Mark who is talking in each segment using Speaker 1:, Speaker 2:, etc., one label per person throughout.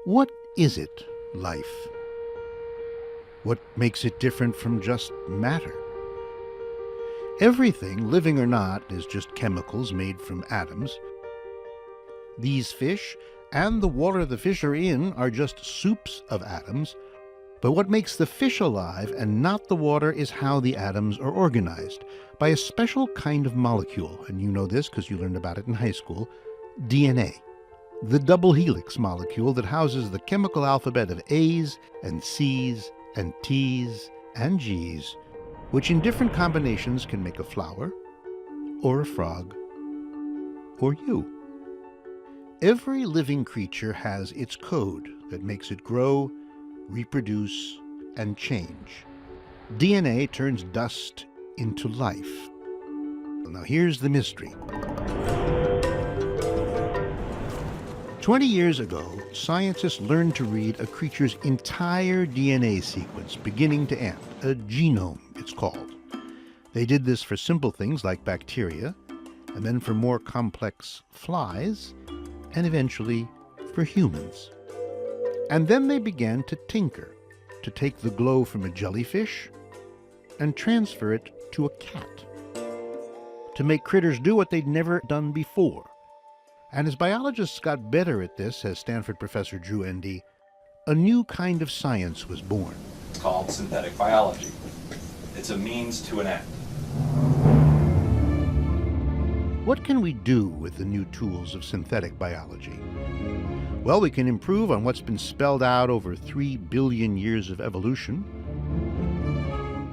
Speaker 1: What is it, life? What makes it different from just matter? Everything, living or not, is just chemicals made from atoms. These fish, and the water the fish are in, are just soups of atoms. But what makes the fish alive and not the water is how the atoms are organized, by a special kind of molecule, and you know this because you learned about it in high school, DNA. The double helix molecule that houses the chemical alphabet of A's and C's and T's and G's, which in different combinations can make a flower, or a frog, or you. Every living creature has its code that makes it grow, reproduce, and change. DNA turns dust into life. Now here's the mystery. 20 years ago, scientists learned to read a creature's entire DNA sequence, beginning to end, a genome, it's called. They did this for simple things like bacteria, and then for more complex flies, and eventually for humans. And then they began to tinker, to take the glow from a jellyfish and transfer it to a cat, to make critters do what they'd never done before. And as biologists got better at this, as Stanford professor Drew Endy, a new kind of science was born.
Speaker 2: It's called synthetic biology. It's a means to an end.
Speaker 1: What can we do with the new tools of synthetic biology? Well, we can improve on what's been spelled out over 3 billion years of evolution.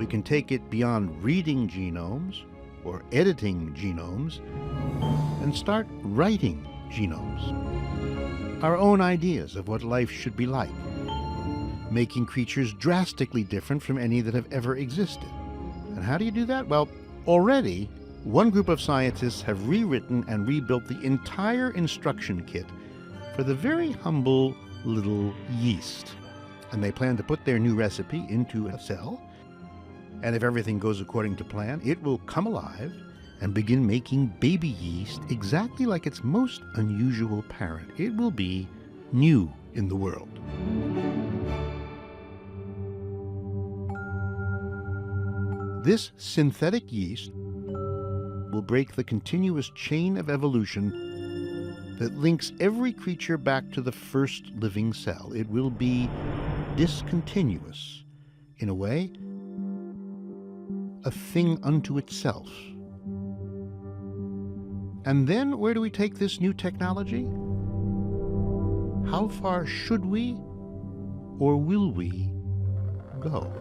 Speaker 1: We can take it beyond reading genomes or editing genomes and start writing genomes. Our own ideas of what life should be like, making creatures drastically different from any that have ever existed. And how do you do that? Well, already one group of scientists have rewritten and rebuilt the entire instruction kit for the very humble little yeast. And they plan to put their new recipe into a cell, and if everything goes according to plan, it will come alive and begin making baby yeast exactly like its most unusual parent. It will be new in the world. This synthetic yeast will break the continuous chain of evolution that links every creature back to the first living cell. It will be discontinuous, in a way, a thing unto itself. And then where do we take this new technology? How far should we, or will we, go?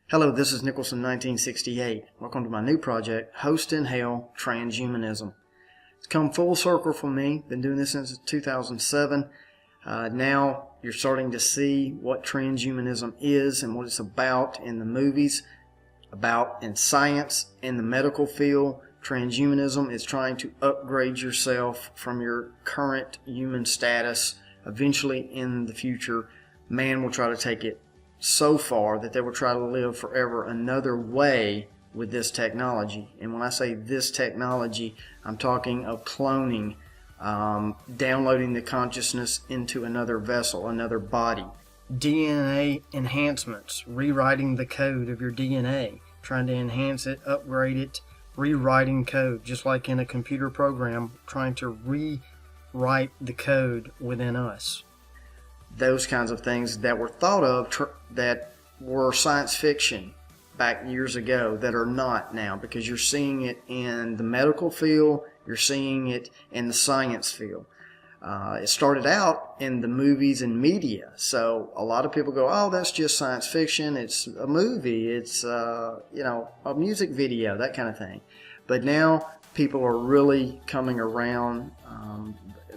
Speaker 3: Hello, this is Nicholson 1968. Welcome to my new project, Host in Hell, Transhumanism. It's come full circle for me. Been doing this since 2007. Now you're starting to see what transhumanism is and what it's about in the movies, about in science, in the medical field. Transhumanism is trying to upgrade yourself from your current human status eventually in the future, man will try to take it so far that they will try to live forever another way with this technology. And when I say this technology, I'm talking of cloning, downloading the consciousness into another vessel, another body. DNA enhancements, rewriting the code of your DNA, trying to enhance it, upgrade it, rewriting code, just like in a computer program, trying to rewrite the code within us. Those kinds of things that were thought of that were science fiction back years ago that are not now, because you're seeing it in the medical field, you're seeing it in the science field. It started out in the movies and media, so a lot of people go, oh, that's just science fiction, it's a movie, it's a music video, that kind of thing. But now people are really coming around.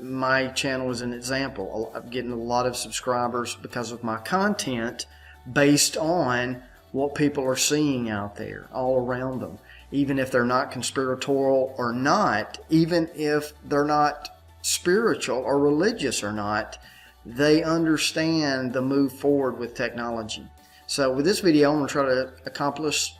Speaker 3: My channel is an example. I'm getting a lot of subscribers because of my content based on what people are seeing out there all around them. Even if they're not conspiratorial or not, even if they're not spiritual or religious or not, they understand the move forward with technology. So with this video, I'm going to try to accomplish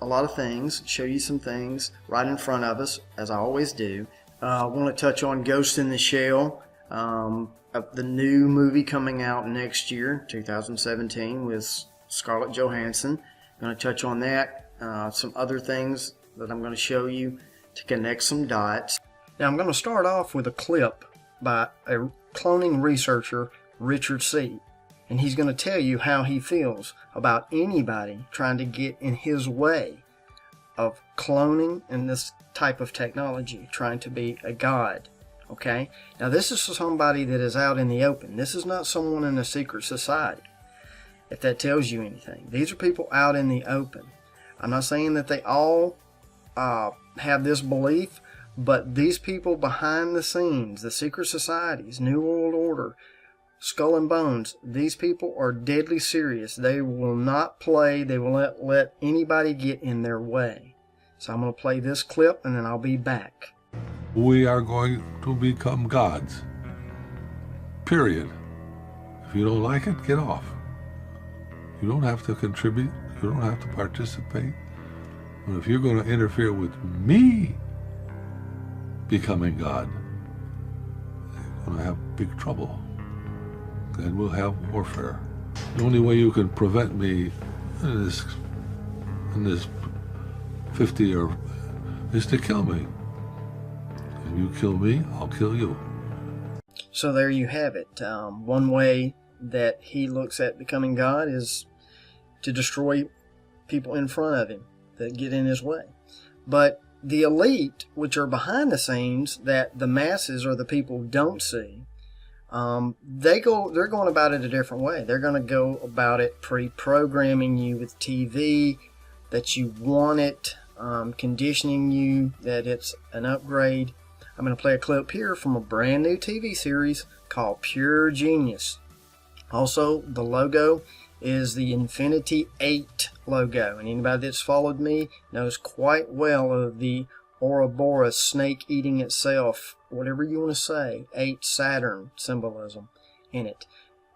Speaker 3: a lot of things, show you some things right in front of us, as I always do. I want to touch on Ghost in the Shell, the new movie coming out next year, 2017, with Scarlett Johansson. I'm going to touch on that, some other things that I'm going to show you to connect some dots. Now I'm going to start off with a clip by a cloning researcher, Richard C. And he's going to tell you how he feels about anybody trying to get in his way of cloning and this type of technology, trying to be a god. Okay? Now this is somebody that is out in the open. This is not someone in a secret society, if that tells you anything. These are people out in the open. I'm not saying that they all have this belief, but these people behind the scenes, the secret societies, New World Order, Skull and Bones, these people are deadly serious. They will not play. They will not let anybody get in their way. So I'm going to play this clip and then I'll be back.
Speaker 4: We are going to become gods. Period. If you don't like it, get off. You don't have to contribute. You don't have to participate. But if you're going to interfere with me becoming God, you're going to have big trouble. Then we'll have warfare. The only way you can prevent me in this 50 or is to kill me. If you kill me, I'll kill you.
Speaker 3: So there you have it. One way that he looks at becoming God is to destroy people in front of him that get in his way. But the elite, which are behind the scenes, that the masses or the people don't see, they're going about it a different way. They're going to go about it pre-programming you with TV, that you want it, conditioning you that it's an upgrade. I'm going to play a clip here from a brand new TV series called Pure Genius. Also, the logo is the Infinity 8 logo, and anybody that's followed me knows quite well of the Ouroboros snake eating itself, whatever you want to say, 8 Saturn symbolism in it.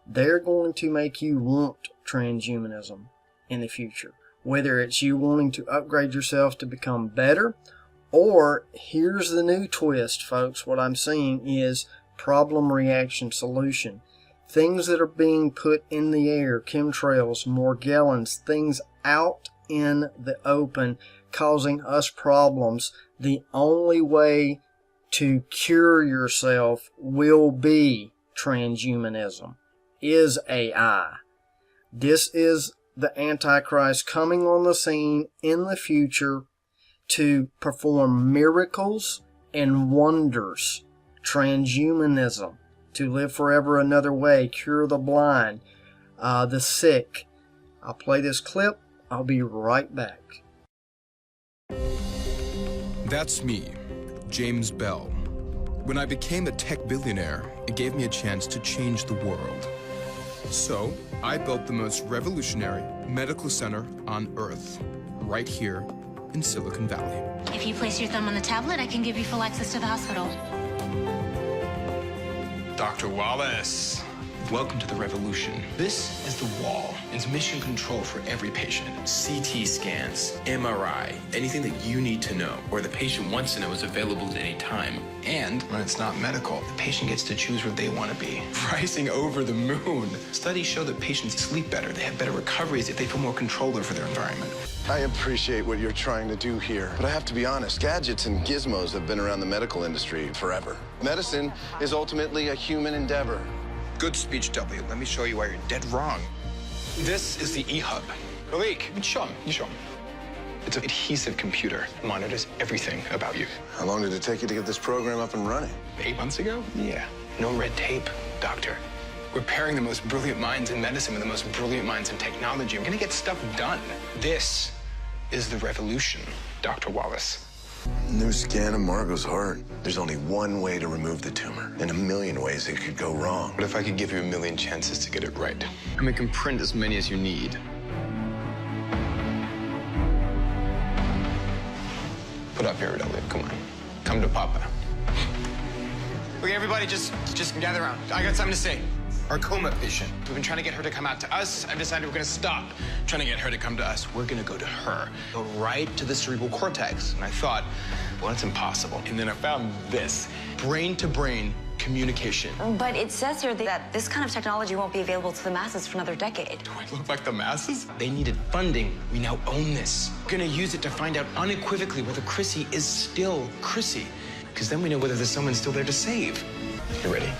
Speaker 3: They're going to make you want transhumanism in the future, whether it's you wanting to upgrade yourself to become better, or here's the new twist, folks. What I'm seeing is problem, reaction, solution. Things that are being put in the air, chemtrails, Morgellons, things out in the open causing us problems. The only way to cure yourself will be transhumanism, is AI. This is the Antichrist coming on the scene in the future to perform miracles and wonders. Transhumanism, to live forever another way, cure the blind, the sick. I'll play this clip. I'll be right back.
Speaker 5: That's me, James Bell. When I became a tech billionaire, it gave me a chance to change the world. So, I built the most revolutionary medical center on Earth, right here in Silicon Valley.
Speaker 6: If you place your thumb on the tablet, I can give you full access to the hospital.
Speaker 5: Dr. Wallace. Welcome to the revolution. This is the wall. It's mission control for every patient. CT scans, MRI, anything that you need to know or the patient wants to know is available at any time. And when it's not medical, the patient gets to choose where they want to be. Rising over the moon. Studies show that patients sleep better. They have better recoveries if they feel more control over their environment.
Speaker 6: I appreciate what you're trying to do here, but I have to be honest, gadgets and gizmos have been around the medical industry forever. Medicine is ultimately a human endeavor.
Speaker 5: Good speech, W. Let me show you why you're dead wrong. This is the E-Hub. Malik, show him. You show him. It's an adhesive computer. It monitors everything about you.
Speaker 6: How long did it take you to get this program up and running?
Speaker 5: 8 months ago? Yeah. No red tape, doctor. We're pairing the most brilliant minds in medicine with the most brilliant minds in technology. We're gonna get stuff done. This is the revolution, Dr. Wallace.
Speaker 6: New scan of Margot's heart. There's only one way to remove the tumor, and a million ways it could go wrong.
Speaker 5: What if I could give you a million chances to get it right? And we can print as many as you need. Put up here, W. Come on. Come to Papa. Okay, everybody, just gather around. I got something to say. Our coma patient. We've been trying to get her to come out to us. I've decided we're gonna stop trying to get her to come to us. We're gonna go to her. Go right to the cerebral cortex. And I thought, well, that's impossible. And then I found this. Brain-to-brain communication.
Speaker 7: But it says here that this kind of technology won't be available to the masses for another decade.
Speaker 5: Do I look like the masses? They needed funding. We now own this. We're gonna use it to find out unequivocally whether Chrissy is still Chrissy. Because then we know whether there's someone still there to save. You ready?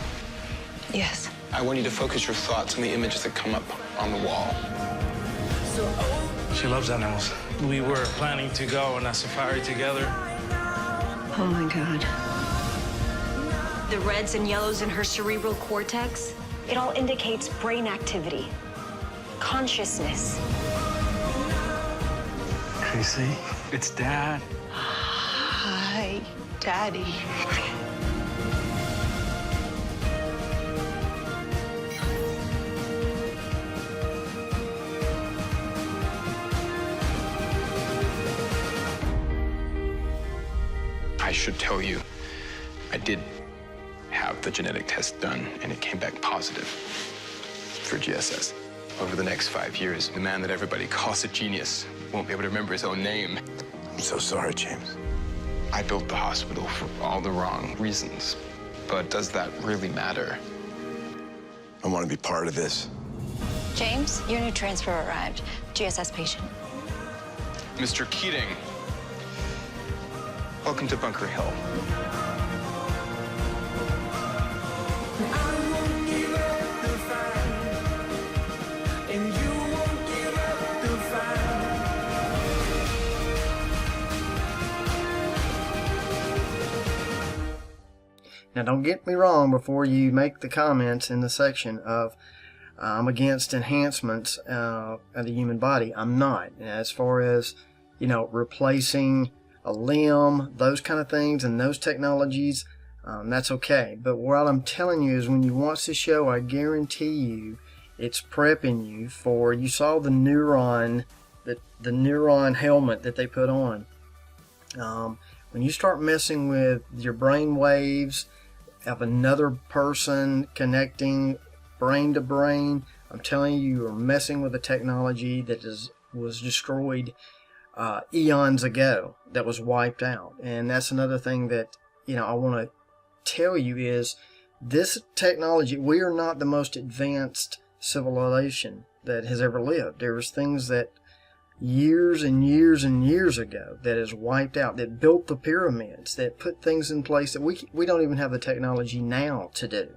Speaker 7: Yes.
Speaker 5: I want you to focus your thoughts on the images that come up on the wall.
Speaker 8: She loves animals. We were planning to go on a safari together.
Speaker 7: Oh my God. The reds and yellows in her cerebral cortex, it all indicates brain activity, consciousness.
Speaker 8: Chrissy, it's Dad.
Speaker 7: Hi, Daddy.
Speaker 5: I should tell you, I did have the genetic test done, and it came back positive for GSS. Over the next 5 years, the man that everybody calls a genius won't be able to remember his own name.
Speaker 6: I'm so sorry, James.
Speaker 5: I built the hospital for all the wrong reasons. But does that really matter?
Speaker 6: I want to be part of this.
Speaker 7: James, your new transfer arrived. GSS patient.
Speaker 5: Mr. Keating, welcome to Bunker Hill.
Speaker 3: Now, don't get me wrong before you make the comments in the section of I'm against enhancements of the human body. I'm not. As far as, replacing a limb, those kind of things, and those technologies, that's okay. But what I'm telling you is when you watch the show, I guarantee you it's prepping you for, you saw the neuron, the neuron helmet that they put on. When you start messing with your brain waves of another person connecting brain to brain, I'm telling you, you are messing with a technology that was destroyed eons ago, that was wiped out. And that's another thing that I want to tell you is this technology, we are not the most advanced civilization that has ever lived. There was things that years and years and years ago that is wiped out, that built the pyramids, that put things in place that we don't even have the technology now to do.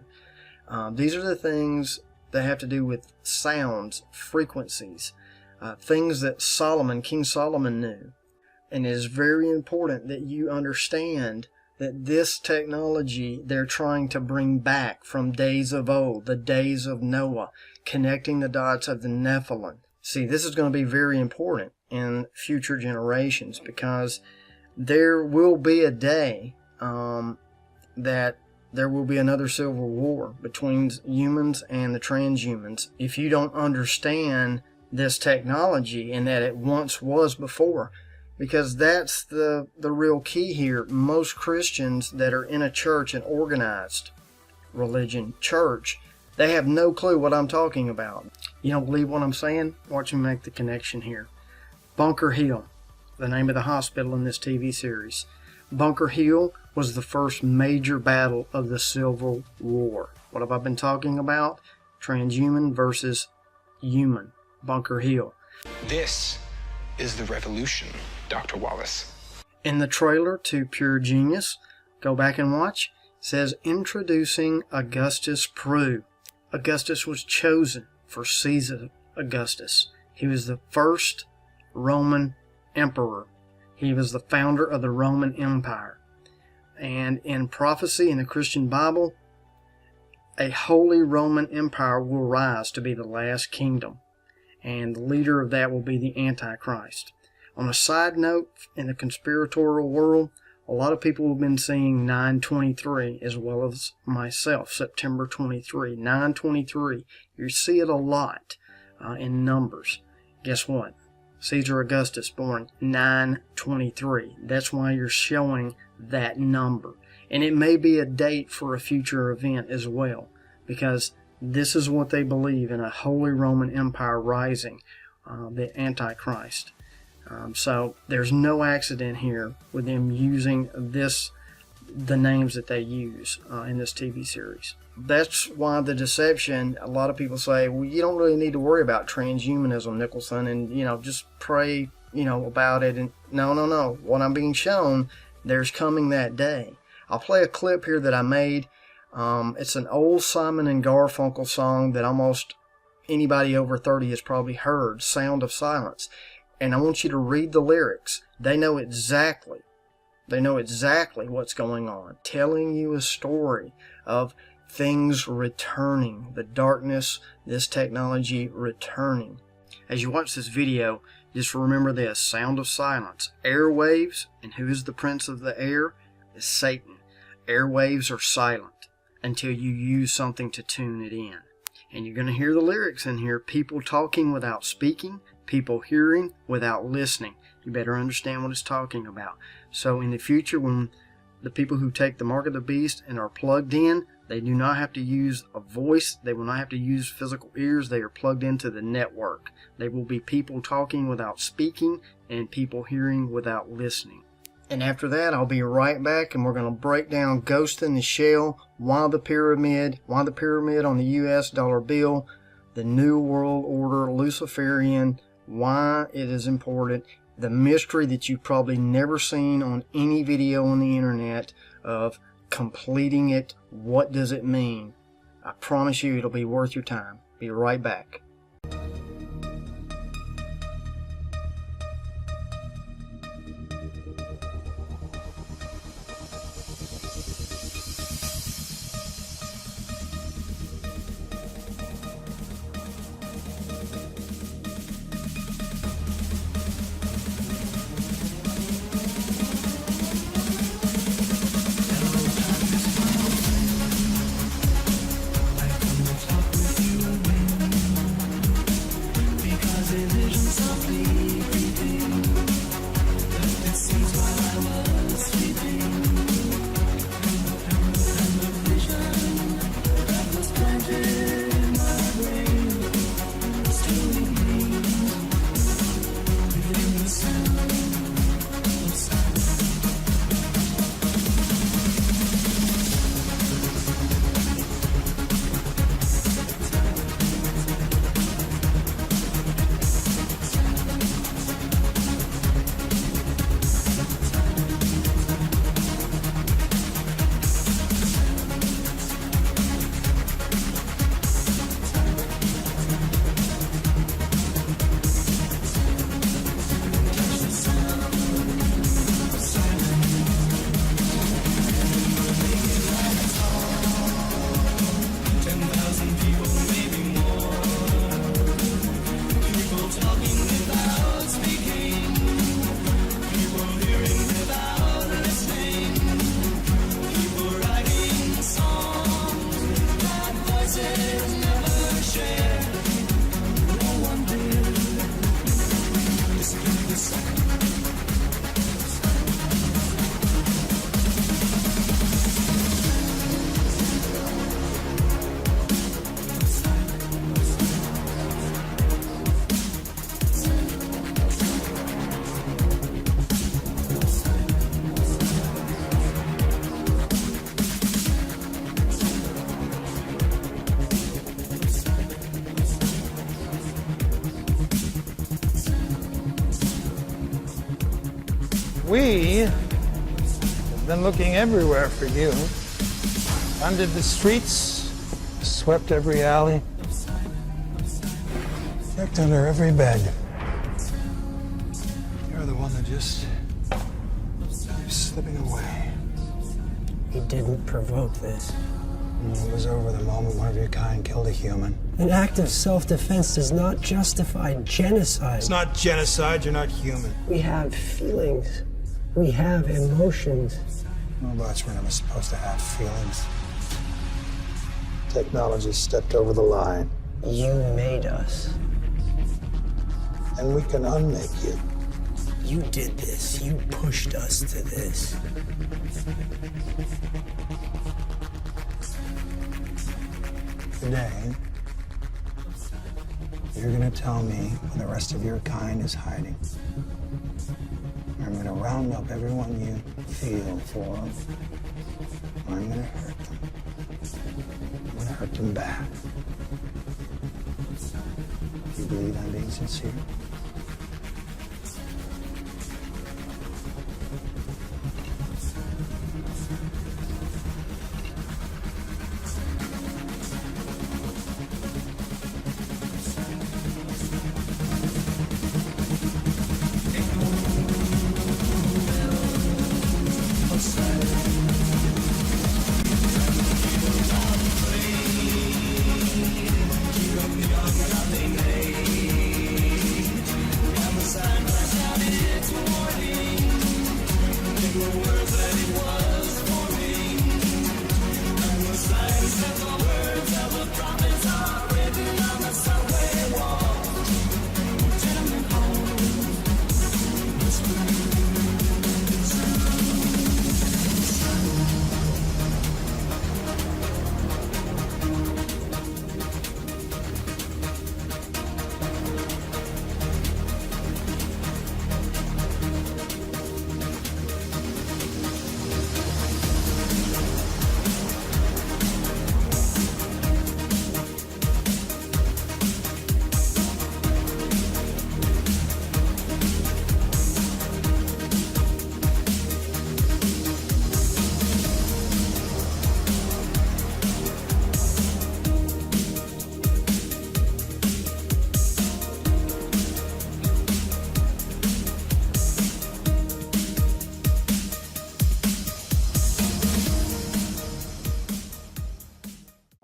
Speaker 3: These are the things that have to do with sounds, frequencies, things that King Solomon knew. And it is very important that you understand that this technology they're trying to bring back from days of old, the days of Noah, connecting the dots of the Nephilim. See, this is going to be very important in future generations because there will be a day that there will be another civil war between humans and the transhumans if you don't understand this technology and that it once was before. Because that's the real key here. Most Christians that are in a church and organized religion, church, they have no clue what I'm talking about. You don't believe what I'm saying? Watch me make the connection here. Bunker Hill, the name of the hospital in this TV series. Bunker Hill was the first major battle of the Civil War. What have I been talking about? Transhuman versus human. Bunker Hill.
Speaker 5: This is the revolution, Dr. Wallace.
Speaker 3: In the trailer to Pure Genius, go back and watch, it says introducing Augustus Prue. Augustus was chosen for Caesar Augustus. He was the first Roman emperor. He was the founder of the Roman Empire. And in prophecy in the Christian Bible, a holy Roman Empire will rise to be the last kingdom. And the leader of that will be the Antichrist. On a side note, in the conspiratorial world, a lot of people have been seeing 9/23 as well as myself, September 23, 9/23. You see it a lot in numbers. Guess what? Caesar Augustus born 9/23. That's why you're showing that number. And it may be a date for a future event as well, because this is what they believe in a Holy Roman Empire rising, the Antichrist. So there's no accident here with them using the names that they use in this TV series. That's why the deception, a lot of people say, well, you don't really need to worry about transhumanism, Nicholson, and, just pray, about it. And no. What I'm being shown, there's coming that day. I'll play a clip here that I made. It's an old Simon and Garfunkel song that almost anybody over 30 has probably heard, Sound of Silence. And I want you to read the lyrics. They know exactly what's going on, telling you a story of things returning, the darkness, this technology returning. As you watch this video, just remember this, Sound of Silence, airwaves, and who is the prince of the air? Is Satan. Airwaves are silent until you use something to tune it in. And you're going to hear the lyrics in here, people talking without speaking, people hearing without listening. You better understand what it's talking about. So in the future, when the people who take the mark of the beast and are plugged in, they do not have to use a voice. They will not have to use physical ears. They are plugged into the network. They will be people talking without speaking and people hearing without listening. And after that, I'll be right back, and we're going to break down Ghost in the Shell, why the pyramid on the US dollar bill, the New World Order, Luciferian, why it is important, the mystery that you've probably never seen on any video on the internet of completing it. What does it mean? I promise you it'll be worth your time. Be right back.
Speaker 9: We have been looking everywhere for you. Funded the streets, swept every alley, checked under every bed. You're the one that just keeps slipping away.
Speaker 10: He didn't provoke this.
Speaker 9: It was over the moment one of your kind killed a human.
Speaker 10: An act of self-defense does not justify genocide.
Speaker 9: It's not genocide, you're not human.
Speaker 10: We have feelings. We have emotions.
Speaker 9: Robots were never supposed to have feelings. Technology stepped over the line.
Speaker 10: You made us.
Speaker 9: And we can unmake you.
Speaker 10: You did this. You pushed us to this.
Speaker 9: Today, you're gonna tell me where the rest of your kind is hiding. I'm gonna round up everyone you feel for. I'm gonna hurt them. I'm gonna hurt them back. Do you believe I'm being sincere?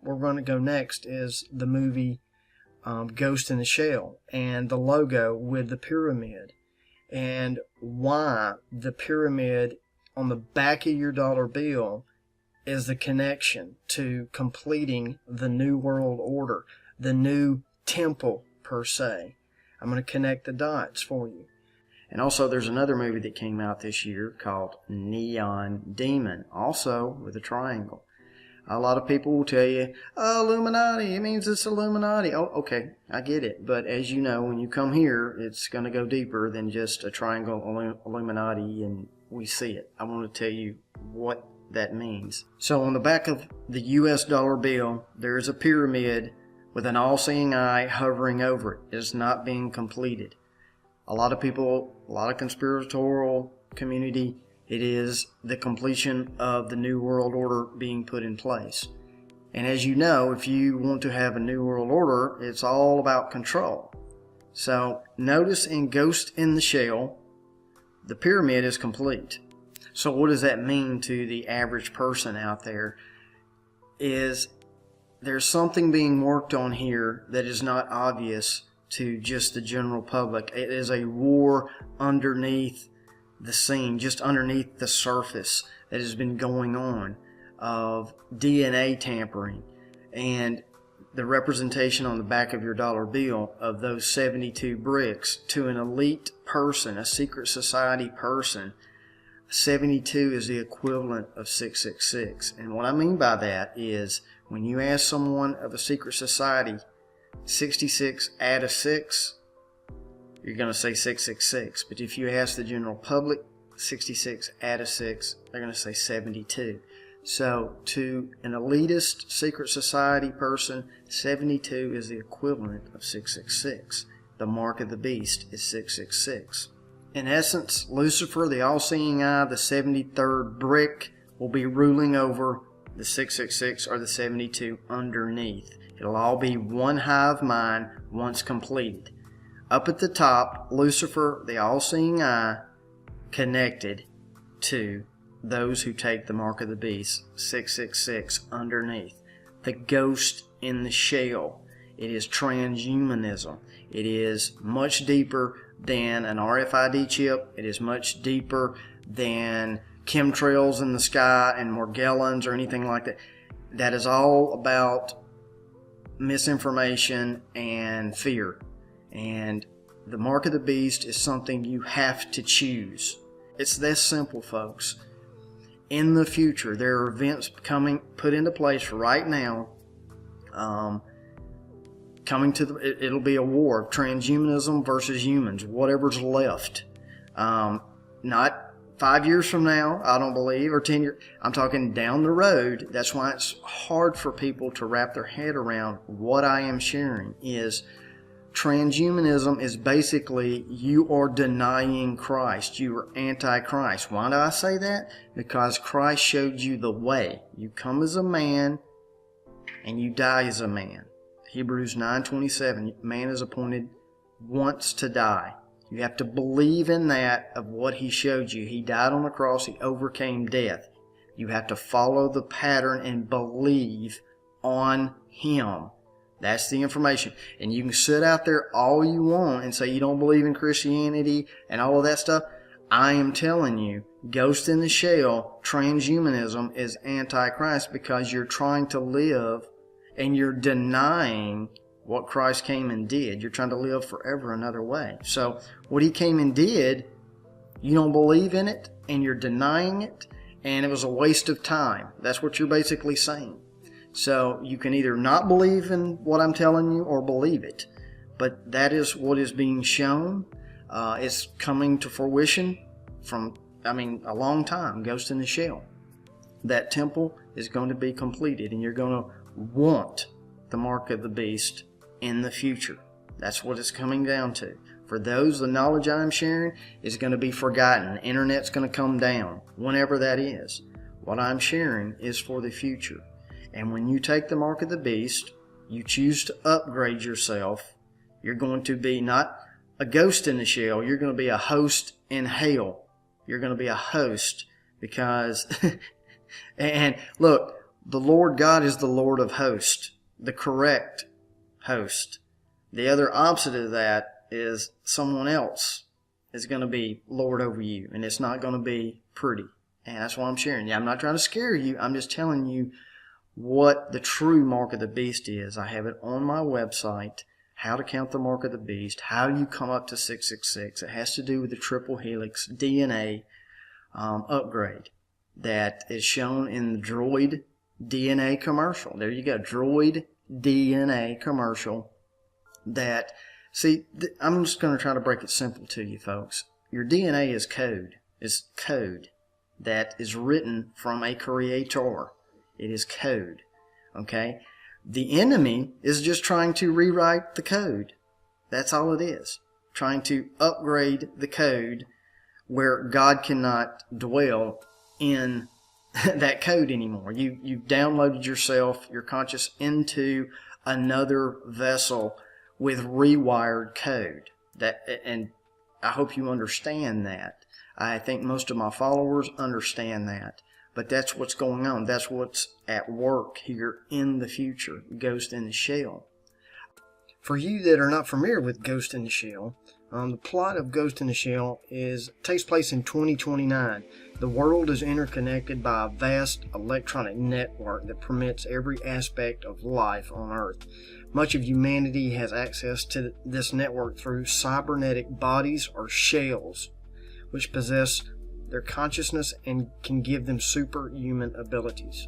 Speaker 3: We're going to go next is the movie Ghost in the Shell, and the logo with the pyramid, and why the pyramid on the back of your dollar bill is the connection to completing the New World Order, the new temple per se. I'm going to connect the dots for you. And also there's another movie that came out this year called Neon Demon, also with a triangle. A lot of people will tell you, oh, Illuminati, it means it's Illuminati. Oh, okay, I get it. But as you know, when you come here, it's going to go deeper than just a triangle Illuminati and we see it. I want to tell you what that means. So on the back of the US dollar bill, there is a pyramid with an all-seeing eye hovering over it. It is not being completed. A lot of people, a lot of conspiratorial community, it is the completion of the New World Order being put in place. And as you know, if you want to have a New World Order, it's all about control. So notice in Ghost in the Shell, the pyramid is complete. So what does that mean to the average person out there? Is there's something being worked on here that is not obvious to just the general public. It is a war underneath the scene, just underneath the surface, that has been going on of DNA tampering, and the representation on the back of your dollar bill of those 72 bricks to an elite person, a secret society person. 72 is the equivalent of 666. And what I mean by that is when you ask someone of a secret society 66 add a 6, you're going to say 666. But if you ask the general public 66 add a 6, they're going to say 72. So to an elitist secret society person, 72 is the equivalent of 666. The mark of the beast is 666. In essence, Lucifer, the all-seeing eye, the 73rd brick, will be ruling over the 666 or the 72 underneath. It'll all be one hive mind once completed. Up at the top, Lucifer, the all-seeing eye, connected to those who take the mark of the beast, 666 underneath. The ghost in the shell. It is transhumanism. It is much deeper than an RFID chip. It is much deeper than chemtrails in the sky and Morgellons or anything like that. That is all about misinformation and fear. And the mark of the beast is something you have to choose. It's this simple, folks. In the future, there are events put into place right now. It'll be a war of transhumanism versus humans, whatever's left. Not 5 years from now, I don't believe, or 10 years. I'm talking down the road. That's why it's hard for people to wrap their head around what I am sharing. Is transhumanism is basically you are denying Christ. You are anti-Christ. Why do I say that? Because Christ showed you the way. You come as a man and you die as a man. Hebrews 9:27, man is appointed once to die. You have to believe in that of what he showed you. He died on the cross. He overcame death. You have to follow the pattern and believe on him. That's the information. And you can sit out there all you want and say you don't believe in Christianity and all of that stuff. I am telling you, Ghost in the Shell, transhumanism is anti-Christ because you're trying to live and you're denying what Christ came and did. You're trying to live forever another way. So what he came and did, you don't believe in it and you're denying it, and it was a waste of time. That's what you're basically saying. So you can either not believe in what I'm telling you or believe it. But that is what is being shown. It's coming to fruition from, a long time. Ghost in the Shell. That temple is going to be completed, and you're going to want the mark of the beast in the future. That's what it's coming down to. For those, the knowledge I'm sharing is going to be forgotten. The internet's going to come down, whenever that is. What I'm sharing is for the future. And when you take the mark of the beast, you choose to upgrade yourself. You're going to be not a ghost in the shell. You're going to be a host in hell. You're going to be a host because, and look, the Lord God is the Lord of hosts, the correct host. The other opposite of that is someone else is going to be Lord over you, and it's not going to be pretty. And that's why I'm sharing. I'm not trying to scare you. I'm just telling you what the true mark of the beast is. I have it on my website, how to count the mark of the beast, how you come up to 666. It has to do with the triple helix DNA upgrade that is shown in the Droid DNA commercial. There you go, Droid DNA commercial. That, see, I'm just going to try to break it simple to you folks. Your DNA is code. It's code that is written from a creator. It is code. Okay? The enemy is just trying to rewrite the code. That's all it is. Trying to upgrade the code where God cannot dwell in that code anymore. You've downloaded yourself, your conscious, into another vessel with rewired code. And I hope you understand that. I think most of my followers understand that. But that's what's going on. That's what's at work here in the future. Ghost in the Shell. For you that are not familiar with Ghost in the Shell, the plot of Ghost in the Shell takes place in 2029. The world is interconnected by a vast electronic network that permits every aspect of life on Earth. Much of humanity has access to this network through cybernetic bodies or shells, which possess their consciousness and can give them superhuman abilities.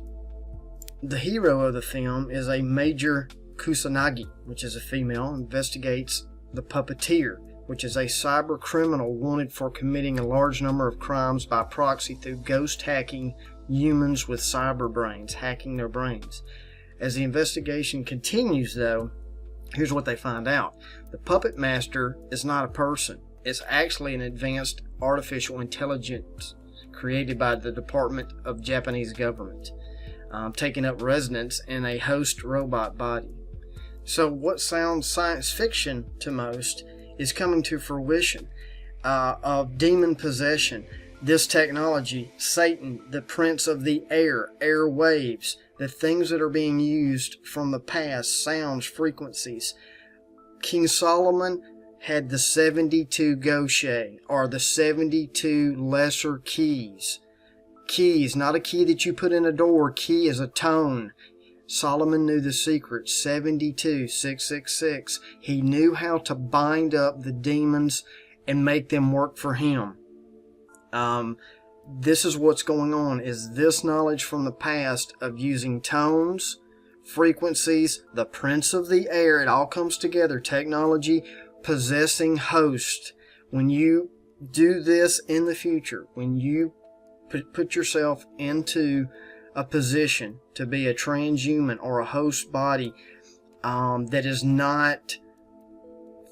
Speaker 3: The hero of the film is a Major Kusanagi, which is a female, investigates the Puppeteer, which is a cyber criminal wanted for committing a large number of crimes by proxy through ghost hacking humans with cyber brains, hacking their brains. As the investigation continues, though, here's what they find out. The puppet master is not a person. It's actually an advanced artificial intelligence created by the Department of Japanese government, taking up residence in a host robot body. So what sounds science fiction to most is coming to fruition of demon possession. This technology, Satan, the prince of the air, airwaves, the things that are being used from the past, sounds, frequencies. King Solomon had the 72 goshe, or the 72 lesser keys. Keys, not a key that you put in a door. Key is a tone. Solomon knew the secret. 72, 666. He knew how to bind up the demons and make them work for him. This is what's going on, is this knowledge from the past of using tones, frequencies, the prince of the air. It all comes together. Technology, possessing host. When you do this in the future, when you put yourself into a position to be a transhuman or a host body that is not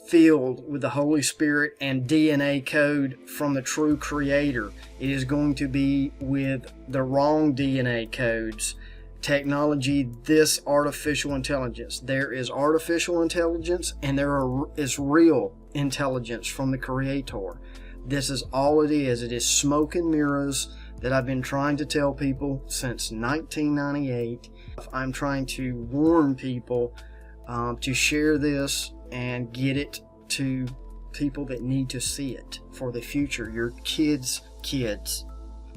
Speaker 3: filled with the Holy Spirit and DNA code from the true Creator, it is going to be with the wrong DNA codes. Technology, this artificial intelligence. There is artificial intelligence and there is real intelligence from the Creator. This is all it is. It is smoke and mirrors that I've been trying to tell people since 1998. I'm trying to warn people to share this and get it to people that need to see it for the future. Your kids' kids.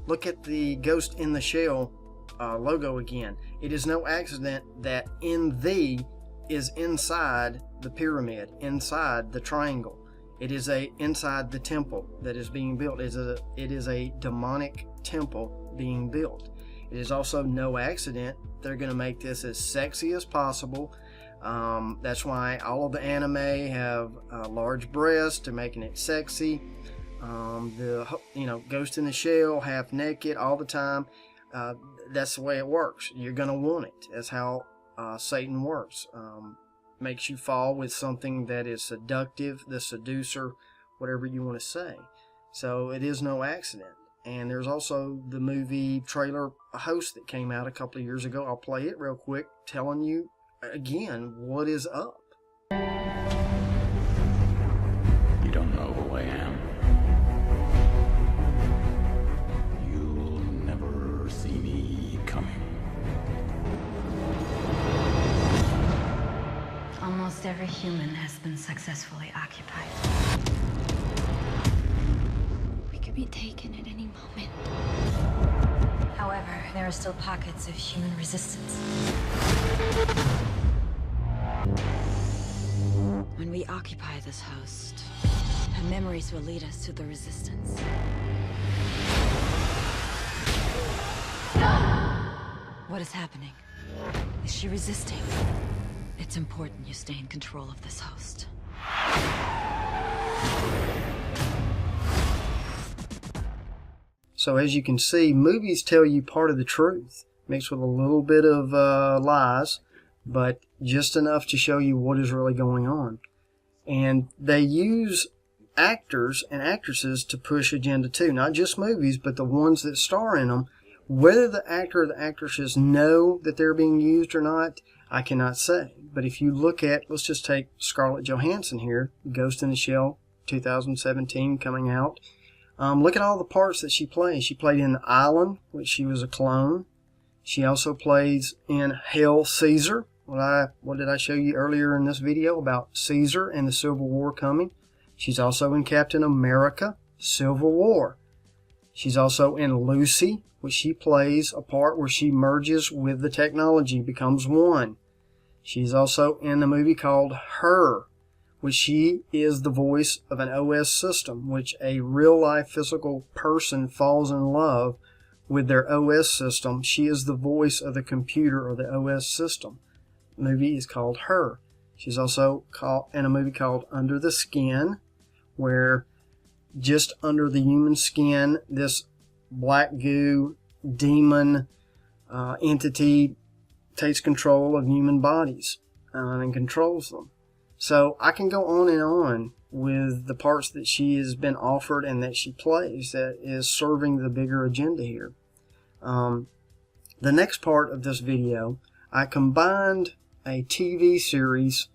Speaker 3: Look at the Ghost in the Shell logo again. It is no accident that in thee is inside the pyramid, inside the triangle. It is inside the temple that is being built. It is a demonic temple being built. It is also no accident they're going to make this as sexy as possible. That's why all of the anime have large breasts. They're making it sexy. Ghost in the Shell, half naked all the time. That's the way it works. You're going to want it. That's how Satan works. Makes you fall with something that is seductive, the seducer, whatever you want to say. So it is no accident. And there's also the movie trailer Host that came out a couple of years ago. I'll play it real quick, telling you again what is up.
Speaker 11: You don't know who I am. You'll never see me coming.
Speaker 12: Almost every human has been successfully occupied. We could be taken at any moment. However, there are still pockets of human resistance. When we occupy this host, her memories will lead us to the resistance. What is happening? Is she resisting? It's important you stay in control of this host.
Speaker 3: So as you can see, movies tell you part of the truth, mixed with a little bit of lies, but just enough to show you what is really going on. And they use actors and actresses to push agenda too, not just movies, but the ones that star in them. Whether the actor or the actresses know that they're being used or not, I cannot say. But if you look at, let's just take Scarlett Johansson here, Ghost in the Shell, 2017 coming out. Look at all the parts that she plays. She played in The Island, which she was a clone. She also plays in Hail Caesar. What did I show you earlier in this video about Caesar and the Civil War coming? She's also in Captain America, Civil War. She's also in Lucy, which she plays a part where she merges with the technology, becomes one. She's also in a movie called Her, which she is the voice of an OS system, which a real-life physical person falls in love with their OS system. She is the voice of the computer or the OS system. The movie is called Her. She's also in a movie called Under the Skin, where just under the human skin, this black goo demon entity takes control of human bodies and controls them. So I can go on and on with the parts that she has been offered and that she plays that is serving the bigger agenda here. The next part of this video, I combined a TV series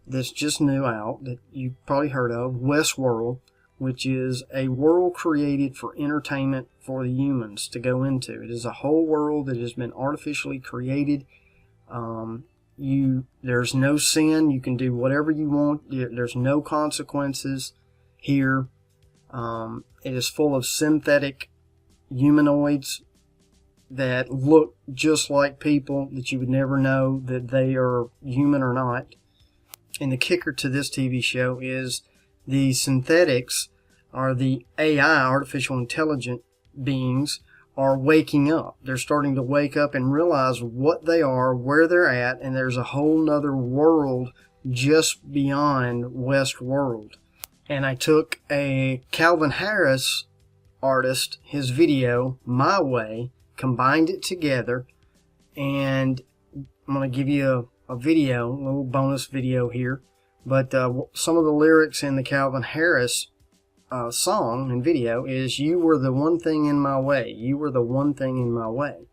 Speaker 3: that's just new out that you've probably heard of, Westworld, which is a world created for entertainment for the humans to go into. It is a whole world that has been artificially created. There's no sin. You can do whatever you want. There's no consequences here. It is full of synthetic humanoids that look just like people, that you would never know that they are human or not. And the kicker to this TV show is the synthetics, or the AI, artificial intelligent beings, are waking up. They're starting to wake up and realize what they are, where they're at, and there's a whole nother world just beyond Westworld. And I took a Calvin Harris artist, his video, My Way, combined it together, and I'm going to give you a video, a little bonus video here. But some of the lyrics in the Calvin Harris song and video is, "You were the one thing in my way. You were the one thing in my way."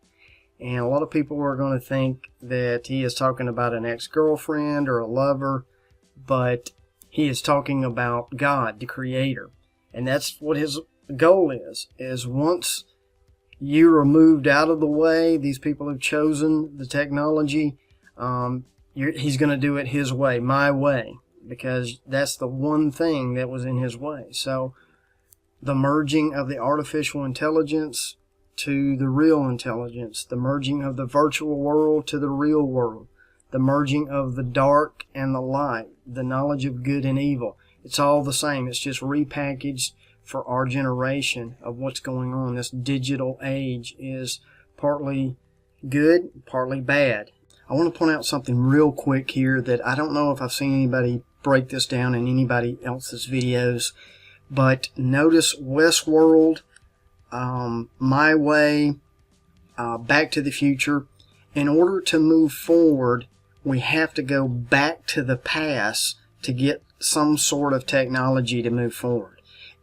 Speaker 3: And a lot of people are going to think that he is talking about an ex-girlfriend or a lover, but he is talking about God, the Creator. And that's what his goal is once you are moved out of the way, these people have chosen the technology, he's going to do it his way, my way, because that's the one thing that was in his way. So the merging of the artificial intelligence to the real intelligence, the merging of the virtual world to the real world, the merging of the dark and the light, the knowledge of good and evil. It's all the same. It's just repackaged for our generation of what's going on. This digital age is partly good, partly bad. I want to point out something real quick here that I don't know if I've seen anybody break this down in anybody else's videos, but notice Westworld, My Way, Back to the Future. In order to move forward, we have to go back to the past to get some sort of technology to move forward.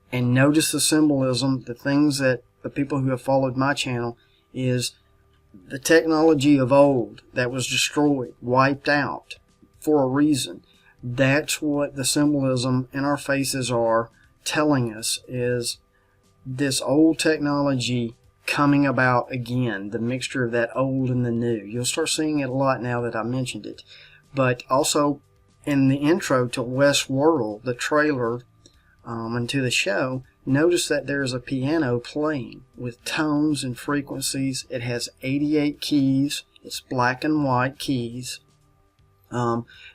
Speaker 3: And notice the symbolism, the things that the people who have followed my channel, is the technology of old that was destroyed, wiped out for a reason. That's what the symbolism in our faces are telling us, is this old technology coming about again, the mixture of that old and the new. You'll start seeing it a lot now that I mentioned it. But also in the intro to Westworld, the trailer, and to the show, notice that there's a piano playing with tones and frequencies. It has 88 keys. It's black and white keys.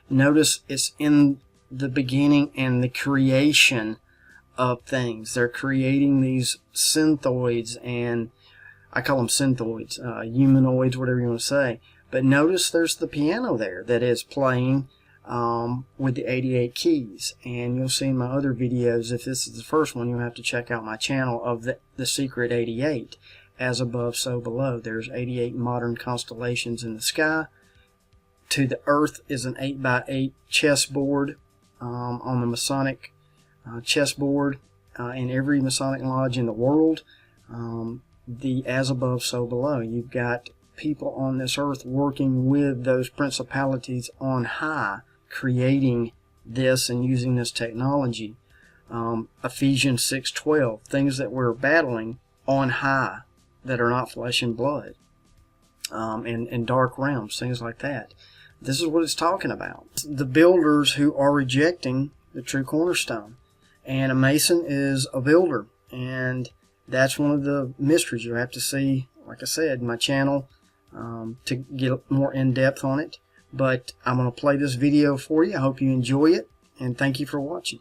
Speaker 3: Notice it's in the beginning and the creation of things. They're creating these synthoids, and I call them synthoids, humanoids, whatever you want to say. But notice there's the piano there that is playing with the 88 keys. And you'll see in my other videos, if this is the first one, you'll have to check out my channel of the Secret 88. As above, so below. There's 88 modern constellations in the sky. To the earth is an 8x8 chessboard on the Masonic chessboard in every Masonic lodge in the world. The as above, so below. You've got people on this earth working with those principalities on high, creating this and using this technology. Ephesians 6:12, things that we're battling on high that are not flesh and blood, and dark realms, things like that. This is what it's talking about. The builders who are rejecting the true cornerstone. And a Mason is a builder, and that's one of the mysteries you have to see, like I said, my channel, to get more in depth on it. But I'm going to play this video for you. I hope you enjoy it, and thank you for watching.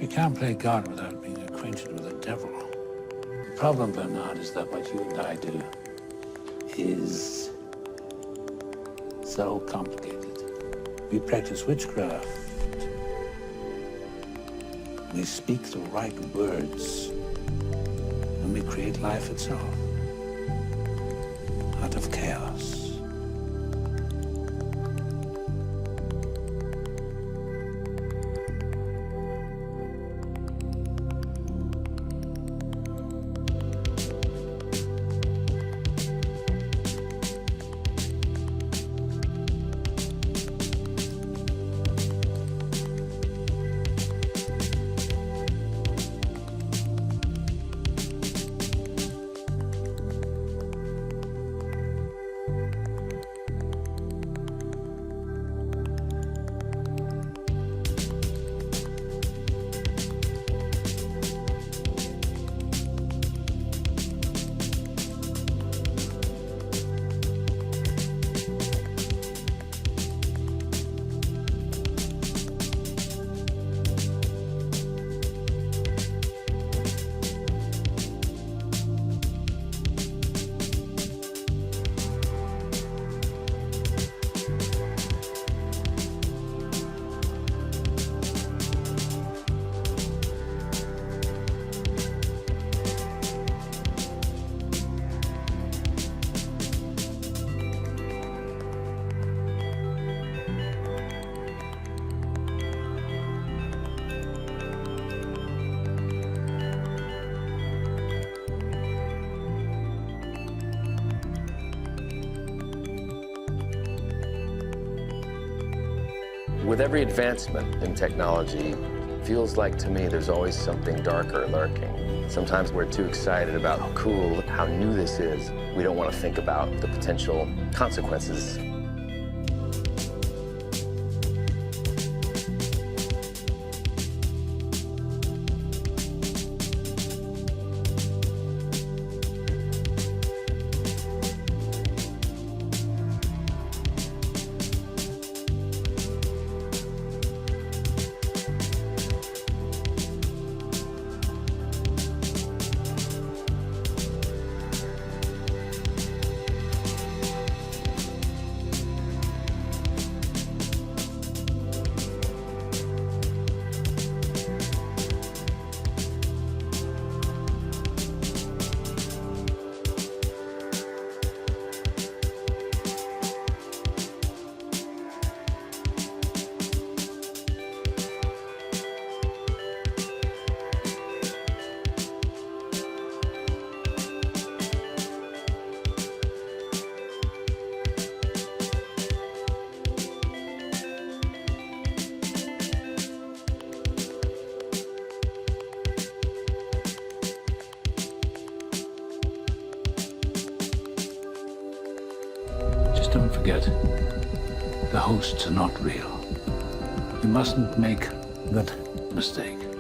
Speaker 11: You can't play God without being acquainted with the devil. The problem, Bernard, is that what you and I do is so complicated. We practice witchcraft. We speak the right words, and we create life itself out of chaos.
Speaker 13: With every advancement in technology, feels like to me there's always something darker lurking. Sometimes we're too excited about how cool, how new this is. We don't want to think about the potential consequences.
Speaker 11: Don't forget, the hosts are not real. You mustn't make that mistake.